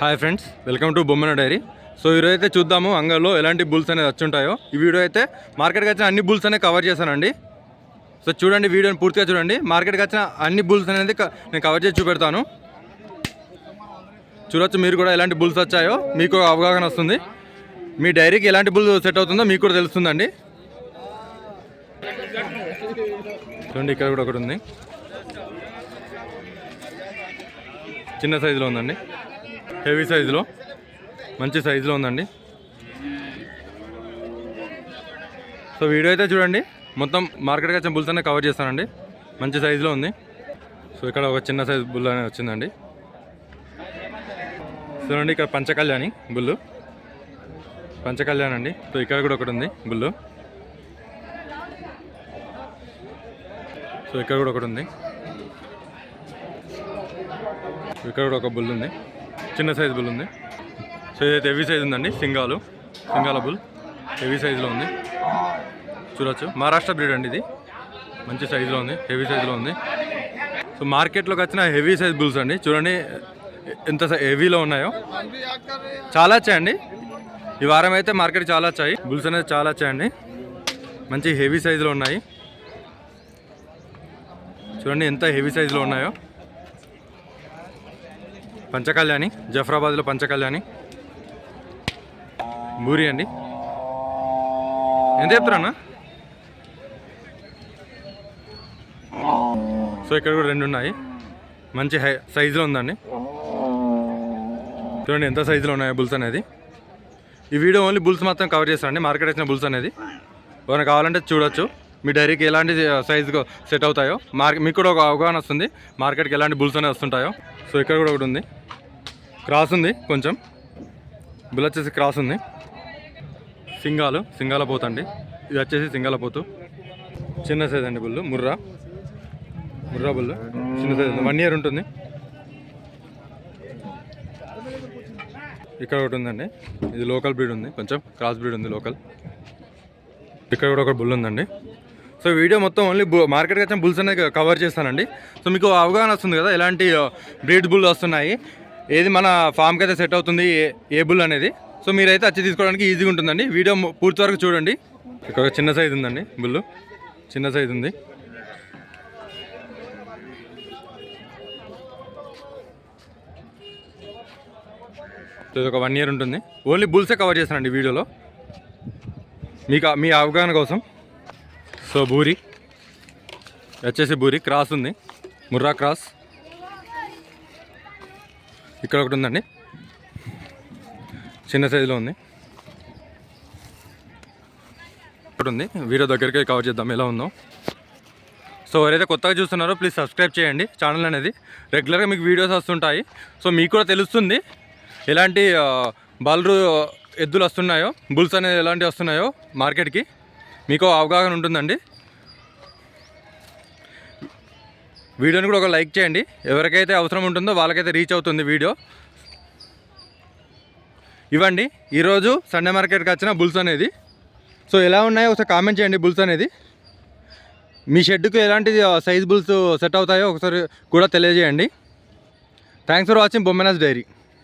Hi friends, welcome to Bommana diary. So ఈరోజు అయితే చూద్దాము అంగల్లో ఎలాంటి బుల్స్ అనేది వచ్చి ఉంటాయో. ఈ వీడియో అయితే మార్కెట్కి వచ్చిన అన్ని బుల్స్ అనేది కవర్ చేశానండి. సో చూడండి, వీడియోని పూర్తిగా చూడండి. మార్కెట్కి వచ్చిన అన్ని బుల్స్ అనేది నేను కవర్ చేసి చూపెడతాను. చూడొచ్చు మీరు కూడా ఎలాంటి బుల్స్ వచ్చాయో మీకు అవగాహన వస్తుంది. మీ డైరీకి ఎలాంటి బుల్ సెట్ అవుతుందో మీకు కూడా తెలుస్తుందండి. చూడండి, ఇక్కడ కూడా ఒకటి ఉంది, చిన్న సైజులో ఉందండి, హెవీ సైజులో, మంచి సైజులో ఉందండి. సో వీడియో అయితే చూడండి, మొత్తం మార్కెట్కి వచ్చిన బుల్స్ అనే కవర్ చేస్తానండి. మంచి సైజులో ఉంది. సో ఇక్కడ ఒక చిన్న సైజు బుల్ అనేది వచ్చిందండి. చూడండి, ఇక్కడ పంచకళ్యాణి బుల్లు, పంచకళ్యాణి అండి. సో ఇక్కడ కూడా ఒకటి ఉంది బుల్లు. సో ఇక్కడ కూడా ఒకటి ఉంది, ఇక్కడ కూడా ఒక బుల్ ఉంది, చిన్న సైజు బుల్ ఉంది. సో ఇదైతే హెవీ సైజు ఉందండి, సింగాల బుల్ హెవీ సైజులో ఉంది. చూడొచ్చు, మహారాష్ట్ర బ్రీడ్ అండి. ఇది మంచి సైజులో ఉంది, హెవీ సైజులో ఉంది. సో మార్కెట్లోకి వచ్చిన హెవీ సైజ్ బుల్స్ అండి. చూడండి ఎంత హెవీలో ఉన్నాయో. చాలా వచ్చాయండి ఈ వారం అయితే, మార్కెట్ చాలా వచ్చాయి బుల్స్ అనేది, చాలా వచ్చాయండి. మంచి హెవీ సైజులో ఉన్నాయి. చూడండి ఎంత హెవీ సైజులో ఉన్నాయో. పంచకళ్యాణి, జఫ్రాబాద్లో పంచకళ్యాణి బూరి అండి. ఎంత చెప్తారన్నా? సో ఇక్కడ కూడా రెండు ఉన్నాయి, మంచి సైజులో ఉందండి. చూడండి ఎంత సైజులో ఉన్నాయో బుల్స్ అనేది. ఈ వీడియో ఓన్లీ బుల్స్ మాత్రం కవర్ చేస్తానండి, మార్కెట్ వచ్చిన బుల్స్ అనేది. ఏమైనా కావాలంటే చూడొచ్చు. మీ డైరీకి ఎలాంటి సైజుగా సెట్ అవుతాయో మీకు కూడా ఒక అవగాహన వస్తుంది, మార్కెట్కి ఎలాంటి బుల్స్ అనేవి వస్తుంటాయో. సో ఇక్కడ కూడా ఒకటి ఉంది, క్రాస్ ఉంది, కొంచెం బుల్ వచ్చేసి క్రాస్ ఉంది. సింగాల పోతు అండి. ఇది వచ్చేసి సింగాల పోతు, చిన్న సైజ్ అండి బుల్లు. ముర్రా బుల్లు, చిన్న సైజ్, 1 year ఉంటుంది. ఇక్కడ ఒకటి ఉందండి, ఇది లోకల్ బ్రీడ్ ఉంది, కొంచెం క్రాస్ బ్రీడ్ ఉంది లోకల్. ఇక్కడ కూడా ఒక బుల్ ఉందండి. సో వీడియో మొత్తం ఓన్లీ మార్కెట్కి వచ్చిన బుల్స్ అనేది కవర్ చేస్తానండి. సో మీకు అవగాహన వస్తుంది కదా ఎలాంటి బ్రీడ్ బుల్ వస్తున్నాయి, ఏది మన ఫామ్కి అయితే సెట్ అవుతుంది, ఏ బుల్ అనేది. సో మీరైతే వచ్చి తీసుకోవడానికి ఈజీగా ఉంటుందండి. వీడియో పూర్తి వరకు చూడండి. ఇక్కడ చిన్న సైజు ఉందండి బుల్లు, చిన్న సైజు ఉంది. సో ఇది ఒక 1 year ఉంటుంది. ఓన్లీ బుల్సే కవర్ చేస్తానండి వీడియోలో, మీ అవగాహన కోసం. సో బూరి వచ్చేసి బూరి క్రాస్ ఉంది, ముర్రా క్రాస్. ఇక్కడ ఒకటి ఉందండి, చిన్న సైజులో ఉంది. ఇక్కడ ఉంది, వీడియో దగ్గరికి కవర్ చేద్దాం ఎలా ఉందో. సో ఎవరైతే కొత్తగా చూస్తున్నారో ప్లీజ్ సబ్స్క్రైబ్ చేయండి ఛానల్ అనేది. రెగ్యులర్గా మీకు వీడియోస్ వస్తుంటాయి. సో మీకు కూడా తెలుస్తుంది ఎలాంటి బల్రు ఎద్దులు వస్తున్నాయో, బుల్స్ అనేది ఎలాంటివి వస్తున్నాయో మార్కెట్కి, మీకు అవగాహన ఉంటుందండి. వీడియోని కూడా ఒక లైక్ చేయండి, ఎవరికైతే అవసరం ఉంటుందో వాళ్ళకైతే రీచ్ అవుతుంది వీడియో. ఇవ్వండి ఈరోజు సండే మార్కెట్కి వచ్చిన బుల్స్ అనేది. సో ఎలా ఉన్నాయో ఒకసారి కామెంట్ చేయండి. బుల్స్ అనేది మీ షెడ్కు ఎలాంటి సైజ్ బుల్స్ సెట్ అవుతాయో ఒకసారి కూడా తెలియజేయండి. Thanks for watching Bommana's dairy.